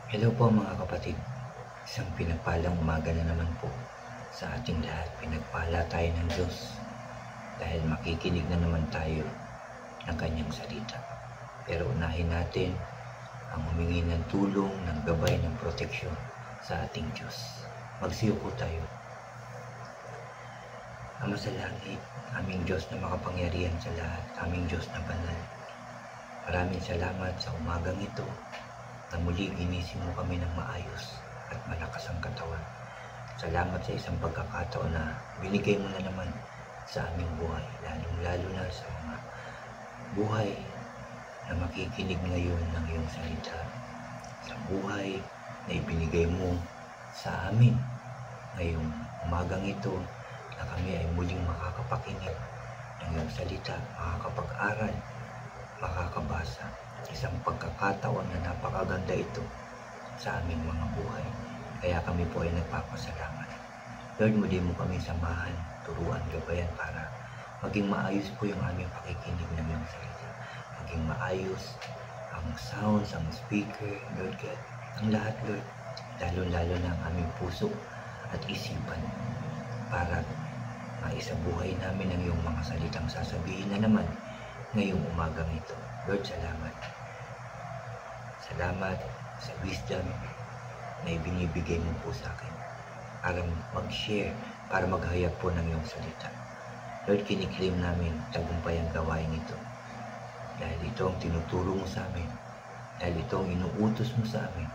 Hello po mga kapatid, isang pinagpalang umaga na naman po sa ating lahat. Pinagpala tayo ng Diyos dahil makikinig na naman tayo ng kanyang salita. Pero unahin natin ang humingi ng tulong, ng gabay, ng proteksyon sa ating Diyos. Magsiyo po tayo. Ama sa langit, aming Diyos na makapangyarihan sa lahat, aming Diyos na banal. Maraming salamat sa umagang ito na muli ginising mo kami ng maayos at malakas ang katawan. Salamat sa isang pagkakataon na binigay mo na naman sa aming buhay, lalong-lalo na sa mga buhay na makikinig ngayon ng iyong salita. Sa buhay na ibinigay mo sa amin ngayong umagang ito na kami ay muling makakapakinig ng iyong salita, makakapag-aral, makakabasa. Isang pagkakataon na napakaganda ito sa aming mga buhay. Kaya kami po ay nagpapasalamat. Lord, muli mo kami samahan, turuan, gabayan para maging maayos po yung aming pakikinig ng iyong salita. Maging maayos ang sounds, ang speaker, Lord God, ang lahat, Lord. Lalo-lalo na ang aming puso at isipan para maisabuhay namin ang iyong mga salitang sasabihin na naman ngayong umagang ito. Lord, salamat. Salamat sa wisdom na ibinibigay mo po sa akin para mag-share, para maghayag po ng iyong salita. Lord, kiniklaim namin tagumpay ang gawain ito. Dahil ito ang tinuturo mo sa amin. Dahil ito ang inuutos mo sa amin.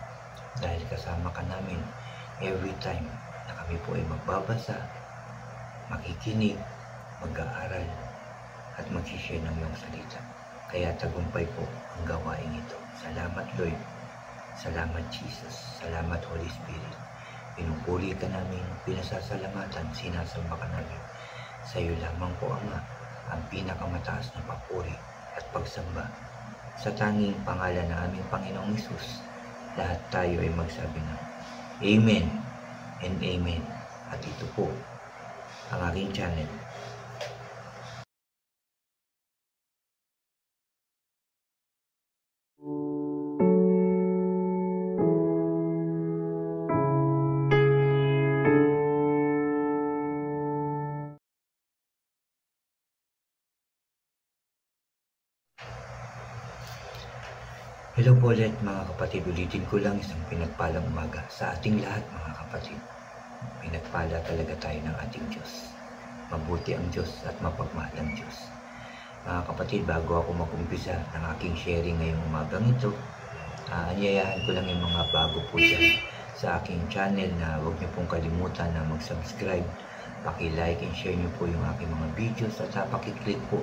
Dahil kasama ka namin every time na kami po ay magbabasa, makikinig, mag-aaral, at mag-share ng iyong salita. Kaya tagumpay po ang gawain ito. Salamat, Lord. Salamat, Jesus. Salamat, Holy Spirit. Pinupuri ka namin, pinasasalamatan, sinasamba ka namin. Sa iyo lamang po, Ama, ang pinakamataas na papuri at pagsamba. Sa tanging pangalan ng aming Panginoong Hesus, lahat tayo ay magsabi ng Amen and Amen. At ito po ang aking channel. Hello po ulit mga kapatid, ulitin ko lang isang pinagpalang umaga sa ating lahat mga kapatid. Pinagpala talaga tayo ng ating Diyos. Mabuti ang Diyos at mapagmahal ang Diyos. Mga kapatid, bago ako mag-umpisa ng aking sharing ngayong umagang ito, anyayahan ko lang yung mga bago po dyan sa aking channel na huwag niyo pong kalimutan na mag-subscribe. Paki-like and share niyo po yung aking mga videos at paki-click po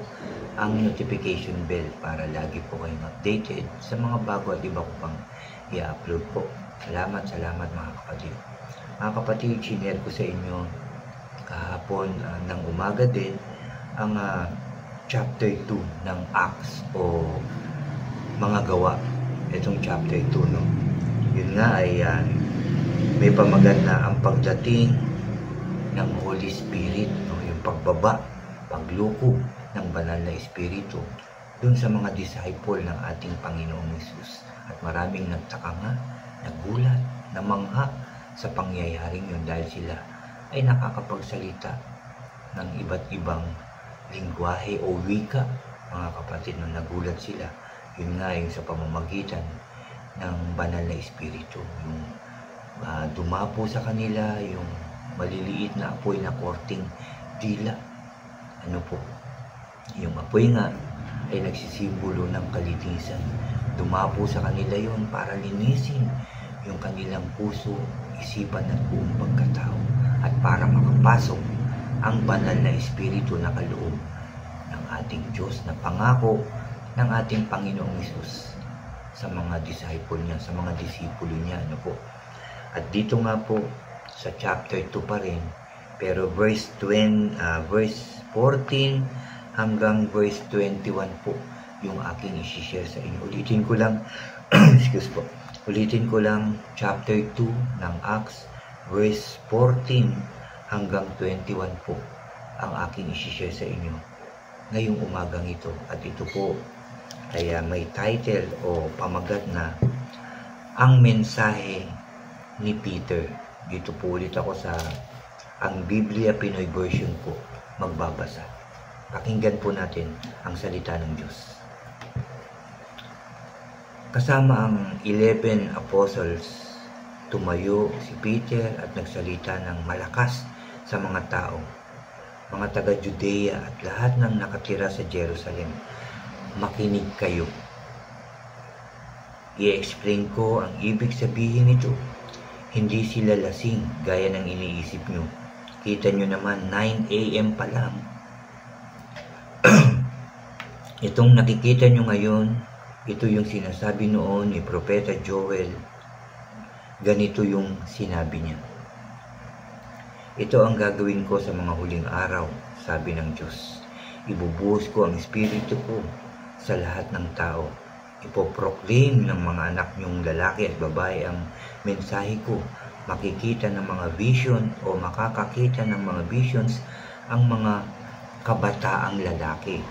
ang notification bell para lagi po kayong updated sa mga bago at iba ko pang i-upload po. Salamat mga kapatid. Mga kapatid, sinare ko sa inyo kahapon ng umaga din ang chapter 2 ng Acts o mga gawa. Itong chapter 2, no? Yun nga ay may pamagat na ang pagdating ng Holy Spirit, no? Yung pagbaba, pagluko ng banal na Espiritu dun sa mga disciple ng ating Panginoong Hesus. At maraming nagtaka nga, nagulat, namangha sa pangyayaring yun dahil sila ay nakakapagsalita ng iba't ibang lingwahe o wika. Mga kapatid, no, nagulat sila. Yun nga yung sa pamamagitan ng banal na Espiritu, yung dumapo sa kanila, yung maliliit na apoy na korting dila. Ano po? Yung apoy nga ay nagsisimbolo ng kalinisan. Dumapo sa kanila yon para linisin yung kanilang puso, isipan at buong pagkatao at para makapasok ang banal na Espiritu na kaloob ng ating Diyos na pangako ng ating Panginoong Hesus sa mga disciple niya, sa mga disipulo niya. Ano po? At dito nga po sa chapter 2 pa rin, pero verse 14 hanggang verse 21 po yung aking i-share sa inyo. Ulitin ko lang ulitin ko lang chapter 2 ng Acts, verse 14 hanggang 21 po ang aking i-share sa inyo ngayong umagang ito. At ito po ay may title o pamagat na ang mensahe ni Peter. Dito po ulit ako sa ang Biblia Pinoy version ko magbabasa. Pakinggan po natin ang salita ng Diyos. Kasama ang 11 apostles, tumayo si Peter at nagsalita ng malakas sa mga tao, mga taga-Judea at lahat ng nakatira sa Jerusalem. Makinig kayo. I-explain ko ang ibig sabihin nito. Hindi sila lasing gaya ng iniisip nyo. Kita nyo naman 9 AM pa lang. Itong nakikita nyo ngayon, ito yung sinasabi noon ni Propeta Joel. Ganito yung sinabi niya. Ito ang gagawin ko sa mga huling araw, sabi ng Diyos. Ibubuhos ko ang espiritu ko sa lahat ng tao. Ipoproclaim ng mga anak niyong lalaki at babae ang mensahe ko. Makikita ng mga vision o makakakita ng mga visions ang mga kabataang lalaki.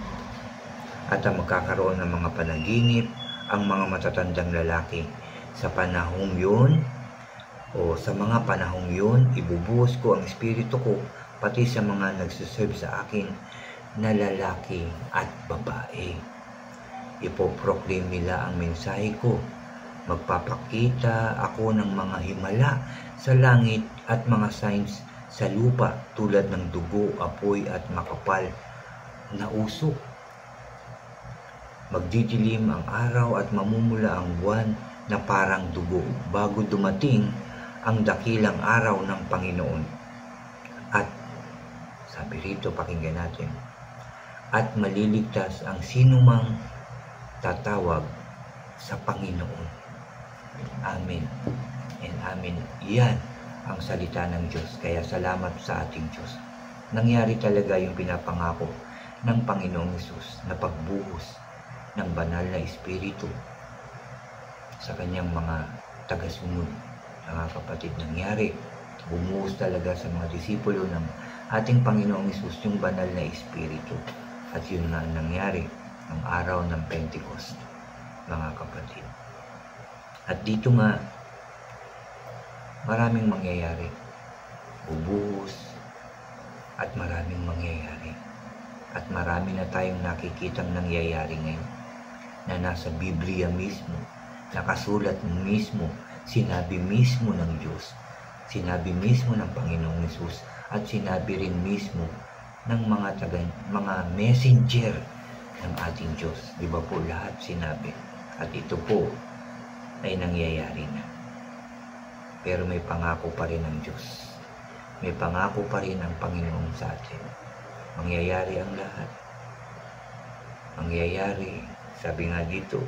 At ang magkakaroon ng mga panaginip ang mga matatandang lalaki. Sa panahong yun, o sa mga panahong yun, ibubuhos ko ang espiritu ko pati sa mga nagsiserve sa akin na lalaki at babae. Ipoproclaim nila ang mensahe ko. Magpapakita ako ng mga himala sa langit at mga signs sa lupa tulad ng dugo, apoy at makapal na usok. Magdidilim ang araw at mamumula ang buwan na parang dugo bago dumating ang dakilang araw ng Panginoon. At sabi rito, pakinggan natin, at maliligtas ang sinumang tatawag sa Panginoon. Amen and amen. Yan ang salita ng Diyos. Kaya salamat sa ating Diyos. Nangyari talaga yung pinapangako ng Panginoong Hesus na pagbuhos ng banal na espiritu sa kanyang mga tagasunod. Mga kapatid, nangyari. Bumuhos talaga sa mga disipulo ng ating Panginoong Hesus yung banal na espiritu. At yun nga nangyari ng araw ng Pentecost, mga kapatid. At dito nga, maraming mangyayari. Bubuhos at maraming mangyayari. At marami na tayong nakikitang nangyayari ngayon na nasa Biblia mismo, nakasulat mismo, sinabi mismo ng Diyos, sinabi mismo ng Panginoong Hesus, at sinabi rin mismo ng mga messenger ng ating Diyos. Di ba po lahat sinabi? At ito po ay nangyayari na. Pero may pangako pa rin ang Diyos. May pangako pa rin ang Panginoon sa atin. Mangyayari ang lahat. Mangyayari, sabi nga dito,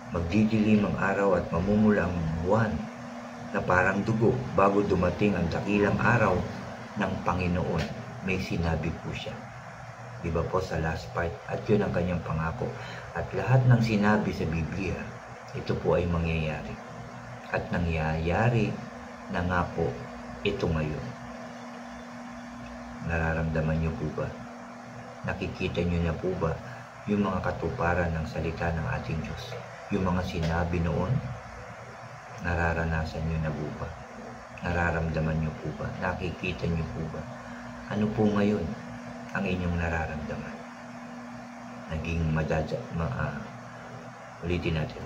magdidilim ang araw at mamumula ang buwan na parang dugo bago dumating ang dakilang araw ng Panginoon. May sinabi po siya. Diba po sa last part? At yun ang kanyang pangako. At lahat ng sinabi sa Biblia, ito po ay mangyayari. At nangyayari na nga po ito ngayon. Nararamdaman niyo po ba? Nakikita niyo na po ba yung mga katuparan ng salita ng ating Diyos? Yung mga sinabi noon, nararanasan niyo na po ba? Nararamdaman niyo po ba? Nakikita niyo po ba? Ano po ngayon ang inyong nararamdaman? Naging ulitin natin.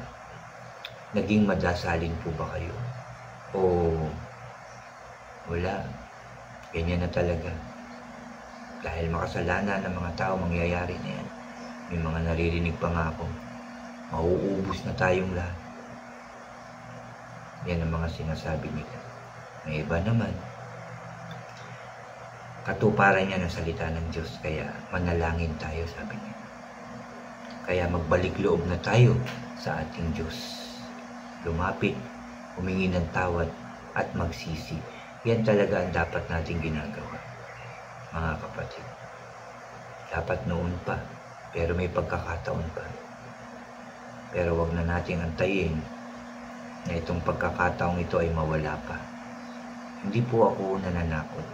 Naging madasalin po ba kayo? O wala? Ganyan na talaga. Dahil makasalanan ng mga tao, mangyayari na yan. May mga naririnig pa nga ako. Mauubos na tayong lahat. Yan ang mga sinasabi nila. May iba naman, katuparan niya ng salita ng Diyos, kaya manalangin tayo, sabi niya. Kaya magbalik loob na tayo sa ating Diyos. Lumapit, humingi ng tawad, at magsisi. Yan talaga ang dapat nating ginagawa, mga kapatid. Dapat noon pa, pero may pagkakataon pa. Pero wag na nating antayin na itong pagkakataong ito ay mawala pa. Hindi po ako nananakot.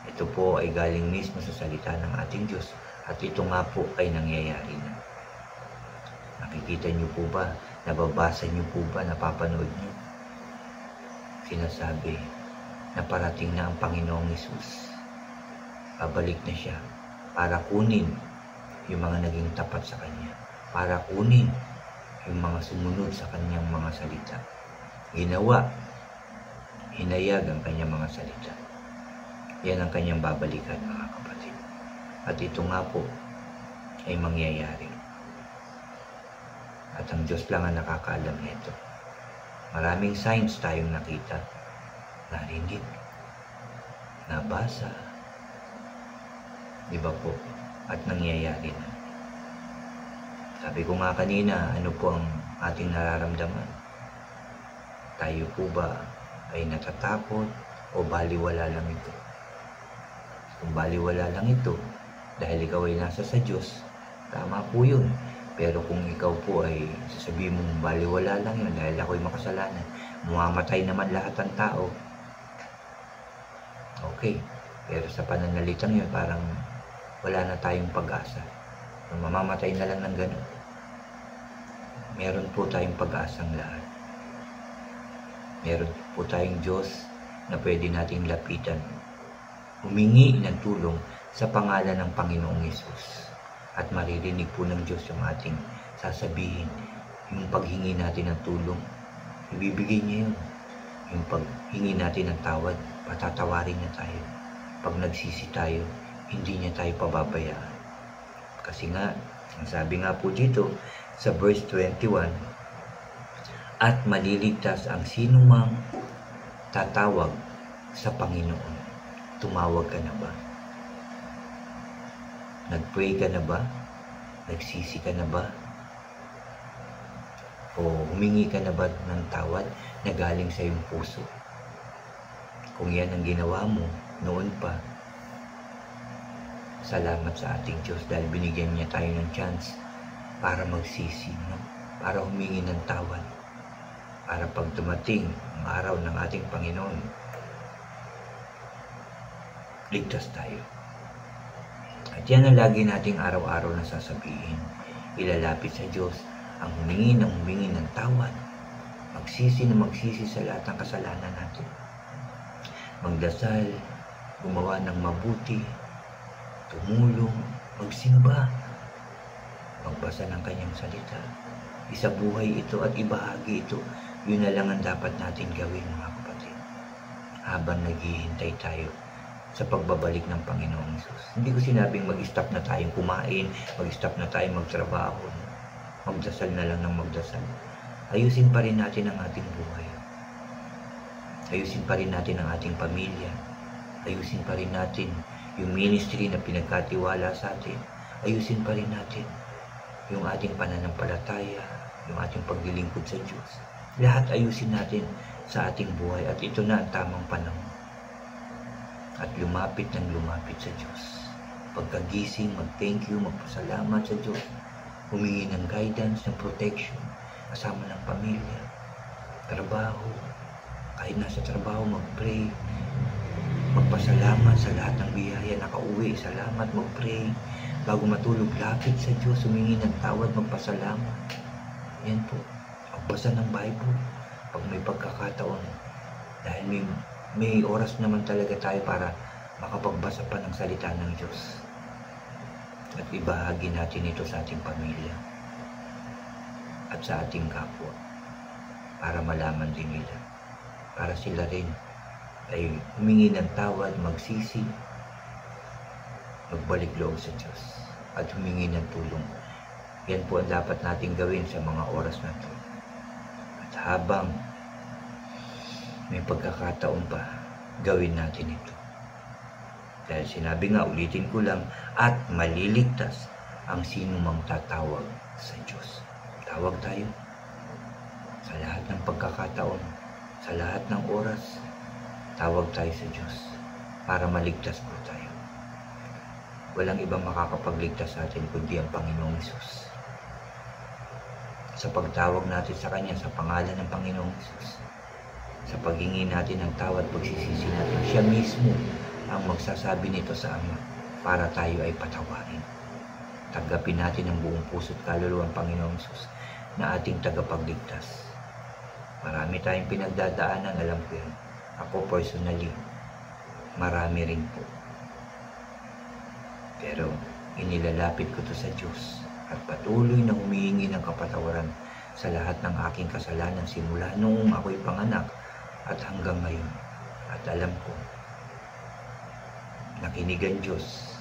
Ito po ay galing mismo sa salita ng ating Diyos, at ito nga po ay nangyayari na. Nakikita niyo po ba Nababasa niyo po ba, napapanood niyo? Sinasabi na parating na ang Panginoong Hesus. Babalik na siya para kunin yung mga naging tapat sa Kanya, para kunin yung mga sumunod sa Kanyang mga salita. Ginawa, hinayag ang Kanyang mga salita. Yan ang Kanyang babalikan, mga kapatid. At ito nga po ay mangyayari. At ang Diyos lang ang nakakaalam nito. Maraming signs tayong nakita, narinig, nabasa, di ba po? At nangyayari na. Sabi ko nga kanina, ano po ang ating nararamdaman? Tayo po ba ay natatakot o baliwala lang ito? Kung baliwala lang ito, dahil ikaw ay nasa sa Diyos, tama po yun. Pero kung ikaw po ay sasabihin mong baliwala lang yun dahil ako'y makasalanan, mamamatay naman lahat ng tao. Okay, pero sa pananalitang yun, parang wala na tayong pag-asa. Mamamatay na lang ng ganun. Meron po tayong pag-asang lahat. Meron po tayong Diyos na pwede nating lapitan. Humingi ng tulong sa pangalan ng Panginoong Hesus. At maririnig po ng Diyos yung ating sasabihin. Yung paghingi natin ng tulong, ibibigay niya yun. Yung paghingi natin ng tawad, patatawarin niya tayo. Pag nagsisi tayo, hindi niya tayo pababayaan. Kasi nga, ang sabi nga po dito sa verse 21, at maliligtas ang sinumang tatawag sa Panginoon. Tumawag ka na ba? Nag-pray ka na ba? Nagsisi ka na ba? O humingi ka na ba ng tawad na galing sa iyong puso? Kung yan ang ginawa mo noon pa, salamat sa ating Diyos dahil binigyan niya tayo ng chance para magsisi, no? Para humingi ng tawad, para pag dumating ang araw ng ating Panginoon, ligtas tayo. At yan ang lagi nating araw-araw na sasabihin. Ilalapit sa Diyos ang humingi ng tawad. Magsisi sa lahat ng kasalanan natin. Magdasal, gumawa ng mabuti, tumulong, magsimba, magbasa ng Kanyang salita. Isabuhay ito at ibahagi ito. Yun na lang ang dapat natin gawin, mga kapatid. Habang naghihintay tayo sa pagbabalik ng Panginoong Hesus. Hindi ko sinabing mag-stop na tayong kumain, mag-stop na tayong magtrabaho, magdasal na lang ng magdasal. Ayusin pa rin natin ang ating buhay. Ayusin pa rin natin ang ating pamilya. Ayusin pa rin natin yung ministry na pinagkatiwala sa atin. Ayusin pa rin natin yung ating pananampalataya, yung ating paglilingkod sa Diyos. Lahat ayusin natin sa ating buhay at ito na ang tamang panahon. At lumapit sa Diyos. Pagkagising, mag-thank you, magpasalamat sa Diyos. Humingi ng guidance, ng protection, kasama ng pamilya, trabaho. Kahit nasa trabaho, mag-pray, magpasalamat sa lahat ng biyaya, nakauwi, salamat, mag-pray. Bago matulog, lapit sa Diyos, humingi ng tawad, magpasalamat. Yan po, magbasa ng Bible, pag may pagkakataon. Dahil may oras naman talaga tayo para makapagbasa pa ng salita ng Diyos. At ibahagi natin ito sa ating pamilya at sa ating kapwa para malaman din nila. Para sila rin ay humingi ng tawad, magsisi, magbalik loob sa Diyos at humingi ng tulong. Yan po ang dapat natin gawin sa mga oras na ito. At habang may pagkakataon pa, gawin natin ito. Dahil sinabi nga, ulitin ko lang, at maliligtas ang sino mang tatawag sa Diyos. Tawag tayo sa lahat ng pagkakataon, sa lahat ng oras, tawag tayo sa Diyos para maligtas po tayo. Walang ibang makakapagligtas sa atin kundi ang Panginoong Hesus. Sa pagtawag natin sa Kanya sa pangalan ng Panginoong Hesus, sa paghingi natin ng tawad, pagsisisi natin, siya mismo ang magsasabi nito sa Ama para tayo ay patawarin. Tanggapin natin ang buong puso at kaluluwa ang Panginoong Hesus na ating tagapagligtas. Marami tayong pinagdadaanan, alam ko yan. Ako personally, marami rin po. Pero inilalapit ko to sa Diyos at patuloy na humihingi ng kapatawaran sa lahat ng aking kasalanan simula noong ako'y panganak at hanggang ngayon. At alam ko, nakinig ang Diyos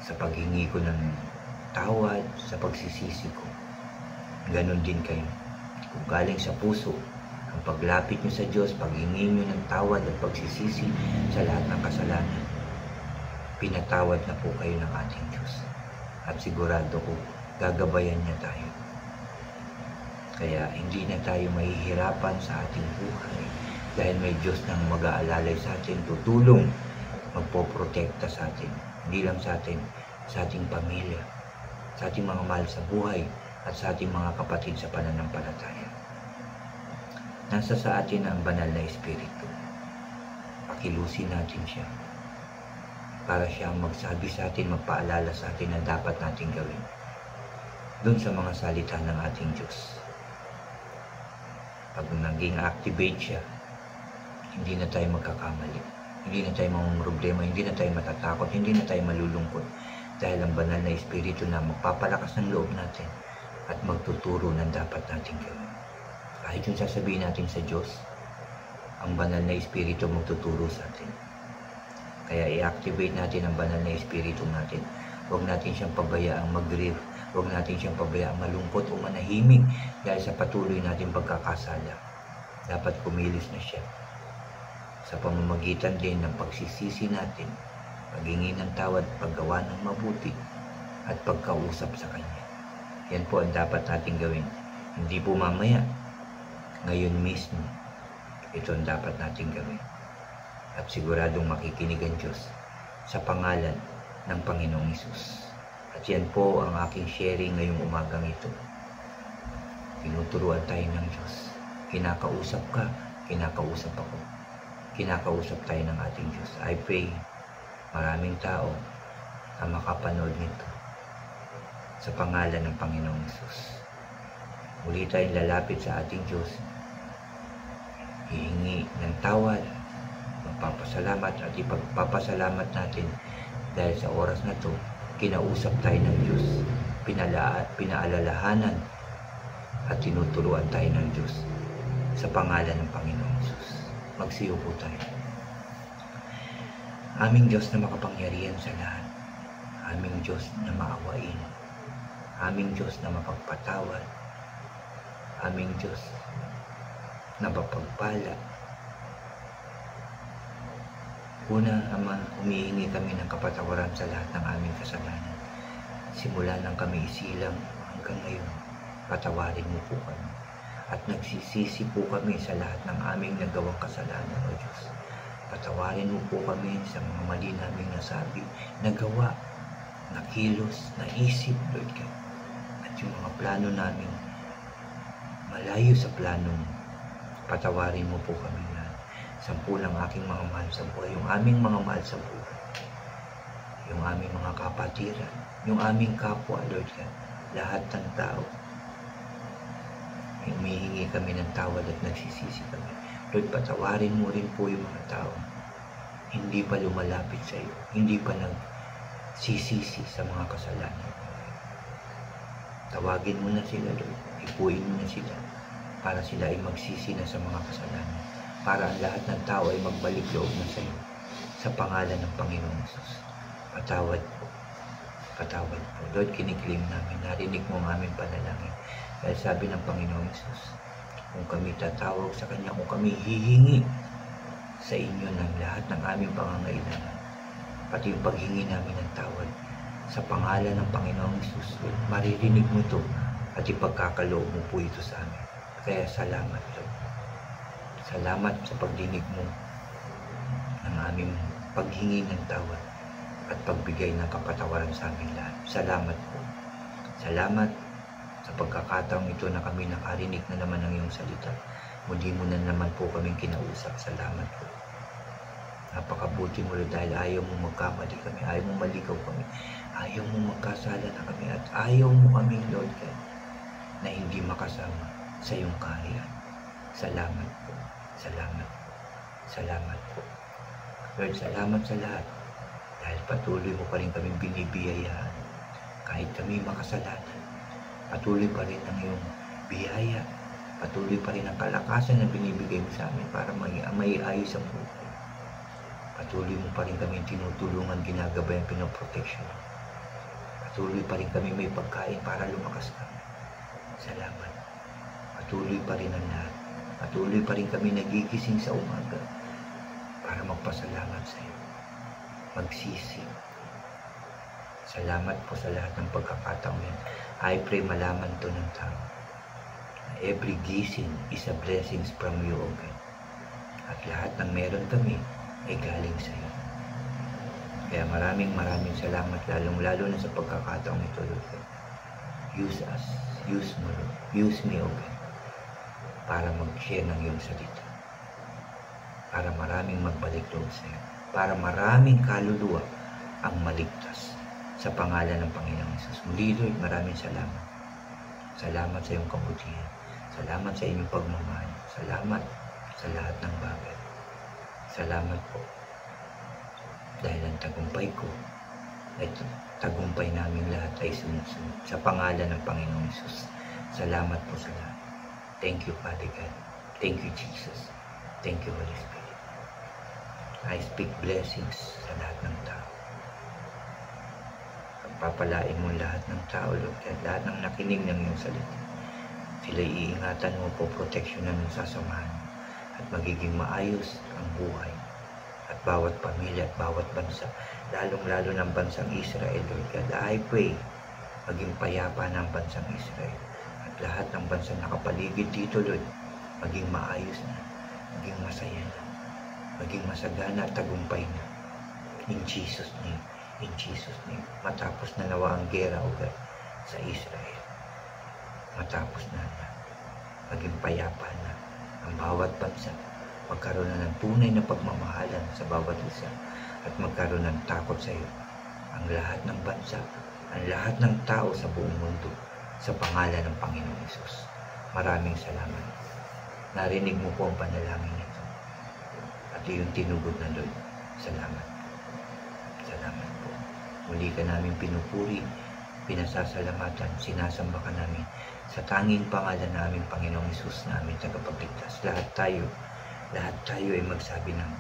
sa paghingi ko ng tawad, sa pagsisisi ko. Ganon din kayo. Kung galing sa puso, ang paglapit nyo sa Diyos, paghingi nyo ng tawad at pagsisisi sa lahat ng kasalanan, pinatawad na po kayo ng ating Diyos. At sigurado ko, gagabayan niya tayo. Kaya hindi na tayo mahihirapan sa ating buhay dahil may Diyos nang mag-aalalay sa atin, tutulong, magpoprotekta sa atin. Hindi lang sa atin, sa ating pamilya, sa ating mga mahal sa buhay, at sa ating mga kapatid sa pananampalataya. Nasa sa atin ang banal na Espiritu. Pakilusin natin siya para siya magsabi sa atin, magpaalala sa atin na dapat natin gawin doon sa mga salita ng ating Diyos. Pag naging activate siya, hindi na tayo magkakamali, hindi na tayo mamumroblema, hindi na tayo matatakot, hindi na tayo malulungkot dahil ang banal na Espiritu na magpapalakas ng loob natin at magtuturo ng dapat natin gawin. Kahit yung sasabihin natin sa Diyos, ang banal na Espiritu magtuturo sa atin. Kaya i-activate natin ang banal na Espiritu natin. Huwag natin siyang pabayaang mag-grieve. Huwag natin siyang pabayaang malungkot o manahimik dahil sa patuloy natin pagkakasala. Dapat kumilos na siya. Sa pamamagitan din ng pagsisisi natin, paghingi ng tawad, paggawa ng mabuti, at pagkausap sa Kanya. Yan po ang dapat natin gawin. Hindi po mamaya, ngayon mismo, ito ang dapat natin gawin. At siguradong makikinig ang Diyos sa pangalan ng Panginoong Hesus. At yan po ang aking sharing ngayong umagang ito. Tinuturuan tayo ng Diyos. Kinakausap ka, kinakausap ako. Kinakausap tayo ng ating Diyos. I pray maraming tao ang makapanood nito sa pangalan ng Panginoong Hesus. Muli tayong lalapit sa ating Diyos. Hihingi ng tawad, magpapasalamat at ipagpapasalamat natin dahil sa oras na to, kinausap tayo ng Diyos, pinaalalahanan at tinuturuan tayo ng Diyos sa pangalan ng Panginoong Hesus. Magsiyo po tayo. Aming Diyos na makapangyarihan sa lahat, aming Diyos na maawain, aming Diyos na mapagpatawad, aming Diyos na mapagpala. Una, Ama, humihingi kami ng kapatawaran sa lahat ng aming kasalanan. Simula nang kami isilang hanggang ngayon, patawarin mo po kami. At nagsisisi po kami sa lahat ng aming nagawang kasalanan, O Diyos. Patawarin mo po kami sa mga mali naming nasabi, nagawa, nakilos, naisip, Lord God. At yung mga plano namin, malayo sa plano mo, patawarin mo po kami na sampulang aking mga mahal sa buhay, yung aming mga mahal sa buhay, yung aming mga kapatiran, yung aming kapwa, Lord God, lahat ng tao. Humihingi kami ng tawad at nagsisisi kami. Lord, patawarin mo rin po yung mga tao hindi pa lumalapit sa iyo, hindi pa nagsisisi sa mga kasalanan. Tawagin mo na sila, Lord. Ipuin mo na sila para sila ay magsisi na sa mga kasalanan. Para ang lahat ng tao ay magbalik loob na sa iyo. Sa pangalan ng Panginoong Hesus. Patawad po. Patawad po. Lord, kiniklaim namin. Narinig mo ang aming panalangin. Dahil sabi ng Panginoong Hesus, kung kami tatawag sa Kanya, kung kami hihingi sa inyo ng lahat ng aming pangangailangan, pati yung paghingi namin ng tawad, sa pangalan ng Panginoong Hesus, maririnig mo ito at ipagkakaloob mo po ito sa amin. Kaya salamat, Lord. Salamat sa pagdinig mo ng aming paghingi ng tawad at pagbigay ng kapatawaran sa amin lahat. Salamat po. Salamat sa pagkakataong ito na kami nakarinig na naman ng iyong salita. Muli mo na naman po kaming kinausap. Salamat po. Napakabuti mo dahil ayaw mo magkamali kami, ayaw mo maligaw kami, ayaw mo magkasala na kami, at ayaw mo kaming, Lord God, na hindi makasama sa iyong kaharian. Salamat po, salamat po, salamat po. Lord, salamat sa lahat dahil patuloy mo pa rin kaming binibiyayaan. Kahit kami makasalanan, patuloy pa rin ang iyong biyaya, patuloy pa rin ang kalakasan na binibigay mo sa amin para may ayos ang buhay. Patuloy mo pa rin kami tinutulungan, ginagabayan, pinoproteksyon. Patuloy pa rin kami may pagkain para lumakas kami. Salamat. Patuloy pa rin ang lahat. Patuloy pa rin kami nagigising sa umaga para magpasalamat sa iyo. Magsisi. Salamat po sa lahat ng pagkakataon yan. I pray malaman to ng tao. Every gising is a blessing from you, O God. At lahat ng meron kami ay galing sa iyo. Kaya maraming salamat, lalong-lalo na sa pagkakataong ito, Lord. Use us. Use mo, Lord. Use me, O God, para mag-share ng iyong salita. Para maraming magbalik loob sa iyo. Para maraming kaluluwa ang maligtas sa pangalan ng Panginoong Hesus. Muli, Lord, maraming salamat. Salamat sa iyong kabutihan. Salamat sa inyong pagmamahal. Salamat sa lahat ng bagay. Salamat po. Dahil ang tagumpay ko at tagumpay namin lahat ay sumusunod sa pangalan ng Panginoong Hesus. Salamat po sa lahat. Thank you, Father God. Thank you, Jesus. Thank you, Holy Spirit. I speak blessings sa lahat ng tao. Pagpapalain mo lahat ng tao, Lord, at lahat ng nakinig ng iyong salita. Sila iingatan mo po, proteksyonan mo, sasamahan mo, at magiging maayos ang buhay. At bawat pamilya at bawat bansa, lalong-lalo ng bansang Israel, Lord God. I pray, maging payapa ng bansang Israel. At lahat ng bansang nakapaligid dito, Lord, maging maayos na, maging masaya na, maging masagana at tagumpay na. In Jesus' name, in Jesus' name. Matapos na nawa ang gera, O God, sa Israel. Matapos na, maging payapa na ang bawat bansa. Magkaroon na ng tunay na pagmamahalan sa bawat isa at magkaroon ng takot sa iyo. Ang lahat ng bansa, ang lahat ng tao sa buong mundo sa pangalan ng Panginoong Hesus. Maraming salamat. Narinig mo po ang panalangin nito. At iyong tinugod na Lord. Salamat. Salamat po. Muli ka namin pinupuri, pinasasalamatan, sinasamba ka namin sa tanging pangalan namin, Panginoong Hesus, namin tagapagligtas. Lahat tayo ay magsabi ng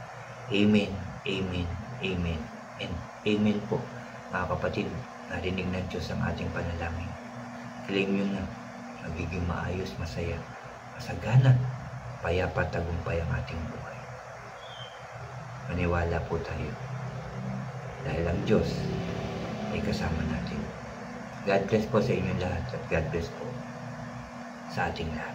Amen, Amen, Amen, and Amen po. Mga kapatid, narinig ng Diyos ang ating panalangin. Claim yun na magiging maayos, masaya, masagana, payapa, tagumpay ang ating buhay. Maniwala po tayo dahil ang Diyos ay kasama natin. God bless po sa inyong lahat at God bless po sa ating lahat.